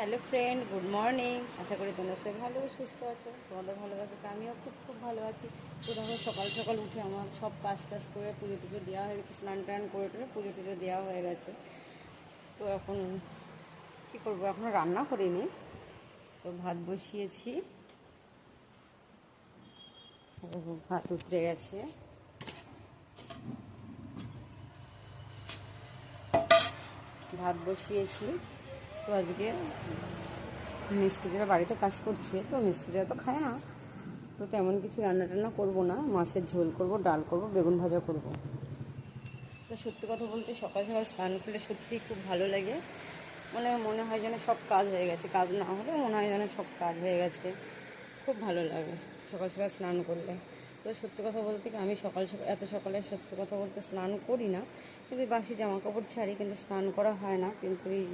Hello friend, good morning. আশা করি তোমরা সবাই ভালো সুস্থ আছো। তোমাদের ভালোবাসাতে আমিও খুব খুব ভালো আছি। তো দেখো, সকাল সকাল উঠে আমার সব কাজ টাজ করে পুজো টুজো দেওয়া হয়ে গেছে, স্নান টান করে টরে পুজো টুজো দেওয়া হয়ে গেছে। তো এখন কী করবো, এখনও রান্না করিনি। তো ভাত বসিয়েছি, ভাত উতরে গেছে। ভাত বসিয়েছি। তো আজকে মিস্ত্রিরা বাড়িতে কাজ করছে, তো মিস্ত্রিরা তো খায় না, তো তেমন কিছু রান্না টান্না করবো না। মাছের ঝোল করব, ডাল করব, বেগুন ভাজা করব। তো সত্যি কথা বলতে সকাল সকাল স্নান করলে সত্যিই খুব ভালো লাগে। মনে হয় যেন সব কাজ হয়ে গেছে, কাজ না হলেও মনে হয় যেন সব কাজ হয়ে গেছে। খুব ভালো লাগে সকাল সকাল স্নান করলে। তো সত্যি কথা বলতে কি, আমি সকাল সকাল এত সকালে সত্যি কথা বলতে স্নান করি না, কিন্তু বাসি জামা কাপড় ছাড়ি, কিন্তু স্নান করা হয় না। কিন্তু এই